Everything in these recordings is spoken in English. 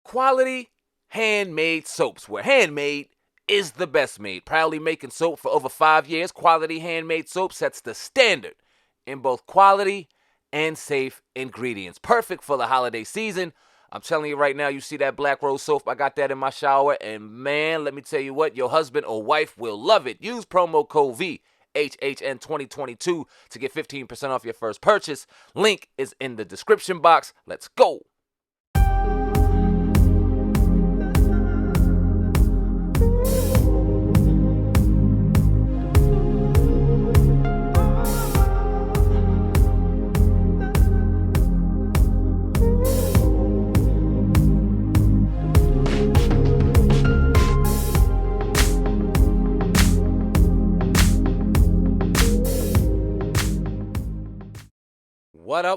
quality handmade soaps, where handmade is the best made. Proudly making soap for over 5 years, Quality Handmade Soap sets the standard in both quality and safe ingredients. Perfect for the holiday season. I'm telling you right now, you see that Black Rose soap, I got that in my shower, and man, let me tell you what, your husband or wife will love it. Use promo code VHHN2022 to get 15% off your first purchase. Link is in the description box. Let's go.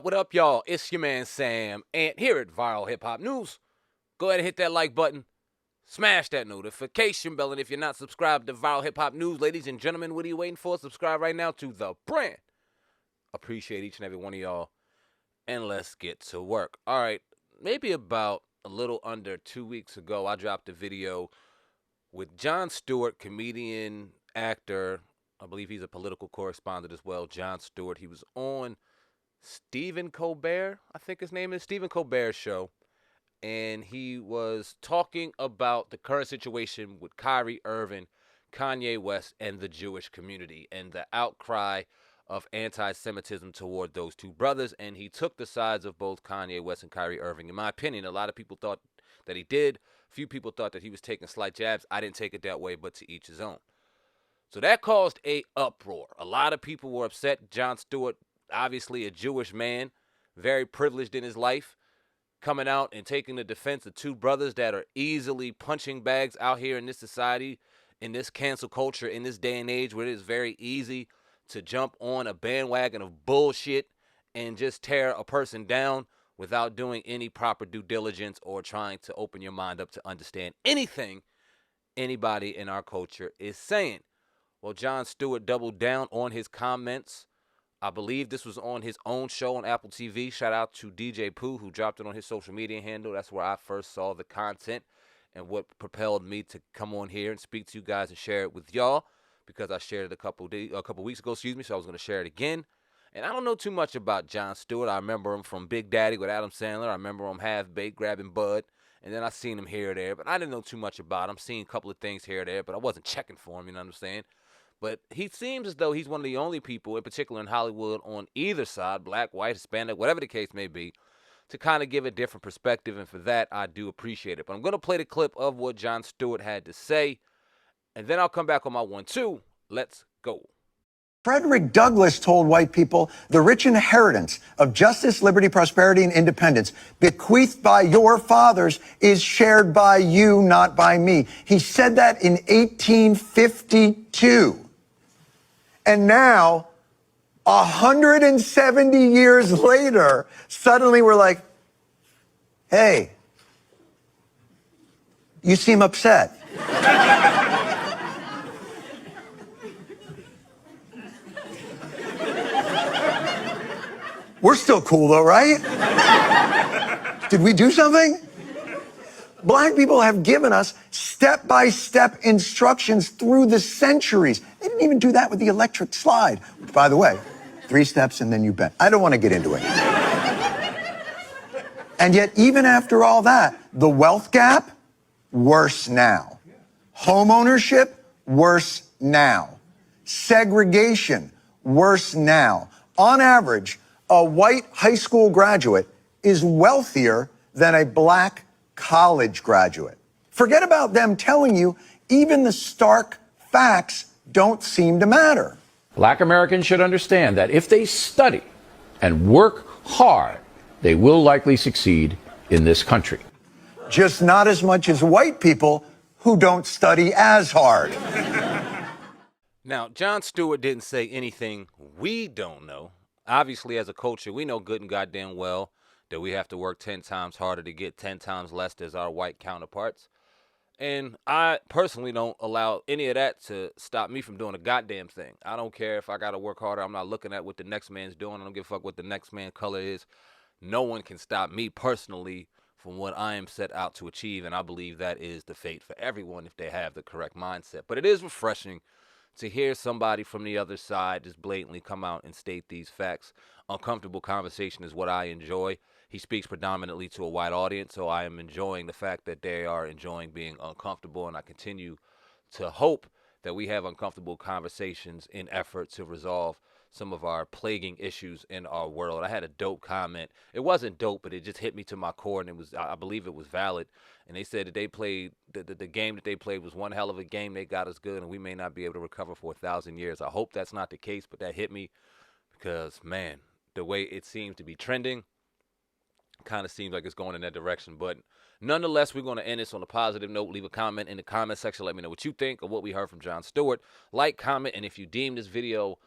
What up, y'all? It's your man Sam, and here at Viral Hip Hop News. Go ahead and hit that like button, smash that notification bell, and if you're not subscribed to Viral Hip Hop News, ladies and gentlemen, what are you waiting for? Subscribe right now to the brand. Appreciate each and every one of y'all, and let's get to work. All right, maybe about a little under 2 weeks ago, I dropped a video with John Stewart, comedian, actor. I believe he's a political correspondent as well. John Stewart. He was on Stephen Colbert, I think his name is, Stephen Colbert's show, and he was talking about the current situation with Kyrie, Irving, Kanye West, and the Jewish community, and the outcry of anti-Semitism toward those two brothers, and he took the sides of both Kanye West and Kyrie Irving. In my opinion, a lot of people thought that he did. A few people thought that he was taking slight jabs. I didn't take it that way, but to each his own. So that caused a uproar. A lot of people were upset. John Stewart, obviously a Jewish man, very privileged in his life, coming out and taking the defense of two brothers that are easily punching bags out here in this society, in this cancel culture, in this day and age where it is very easy to jump on a bandwagon of bullshit and just tear a person down without doing any proper due diligence or trying to open your mind up to understand anything anybody in our culture is saying. Well, John Stewart doubled down on his comments. I believe this was on his own show on Apple TV. Shout out to DJ Pooh, who dropped it on his social media handle. That's where I first saw the content and what propelled me to come on here and speak to you guys and share it with y'all, because I shared it a couple weeks ago, so I was going to share it again. And I don't know too much about John Stewart. I remember him from Big Daddy with Adam Sandler. I remember him half-baked grabbing Bud. And then I seen him here or there, but I didn't know too much about him. Seen a couple of things here or there, but I wasn't checking for him, you know what I'm saying? But he seems as though he's one of the only people, in particular in Hollywood, on either side, black, white, Hispanic, whatever the case may be, to kind of give a different perspective. And for that, I do appreciate it. But I'm going to play the clip of what John Stewart had to say, and then I'll come back on my 1-2. Let's go. Fredrick Douglass told white people, the rich inheritance of justice, liberty, prosperity, and independence bequeathed by your fathers is shared by you, not by me. He said that in 1852. And now, 170 years later, suddenly we're like, hey, you seem upset. We're still cool though, right? Did we do something? Black people have given us step-by-step instructions through the centuries. They didn't even do that with the electric slide. By the way, 3 steps and then you bend. I don't want to get into it. And yet, even after all that, the wealth gap, worse now. Home ownership, worse now. Segregation, worse now. On average, a white high school graduate is wealthier than a black college graduate. Forget about them telling you even the stark facts don't seem to matter. Black Americans should understand that if they study and work hard, they will likely succeed in this country. Just not as much as white people who don't study as hard. Now, John Stewart didn't say anything we don't know. Obviously, as a culture, we know good and goddamn well that we have to work 10 times harder to get 10 times less as our white counterparts. And I personally don't allow any of that to stop me from doing a goddamn thing. I don't care if I got to work harder. I'm not looking at what the next man's doing. I don't give a fuck what the next man's color is. No one can stop me personally from what I am set out to achieve, and I believe that is the fate for everyone if they have the correct mindset. But it is refreshing to hear somebody from the other side just blatantly come out and state these facts. Uncomfortable conversation is what I enjoy. He speaks predominantly to a white audience, so I am enjoying the fact that they are enjoying being uncomfortable, and I continue to hope that we have uncomfortable conversations in effort to resolve some of our plaguing issues in our world. I had a dope comment. It wasn't dope, but it just hit me to my core, and I believe it was valid. And they said that they played the game that they played was one hell of a game. They got us good, and we may not be able to recover for 1,000 years. I hope that's not the case, but that hit me because, man, the way it seems to be trending kind of seems like it's going in that direction. But nonetheless, we're going to end this on a positive note. Leave a comment in the comment section. Let me know what you think of what we heard from John Stewart. Like, comment, and if you deem this video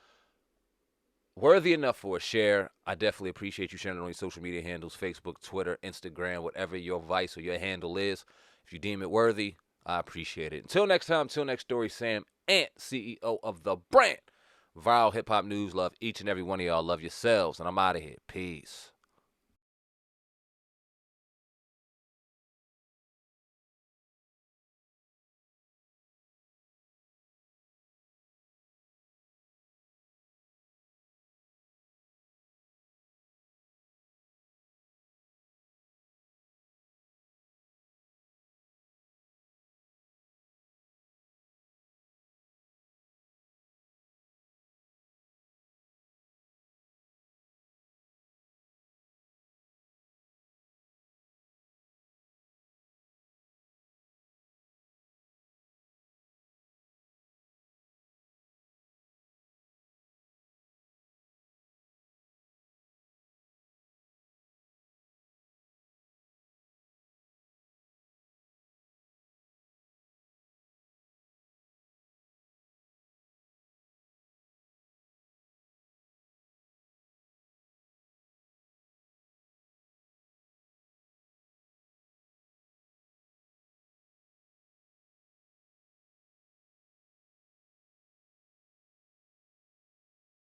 worthy enough for a share, I definitely appreciate you sharing it on your social media handles, Facebook, Twitter, Instagram, whatever your vice or your handle is. If you deem it worthy, I appreciate it. Until next time, until next story, Sam Ant, CEO of the brand Viral Hip Hop News. Love each and every one of y'all. Love yourselves, and I'm out of here. Peace.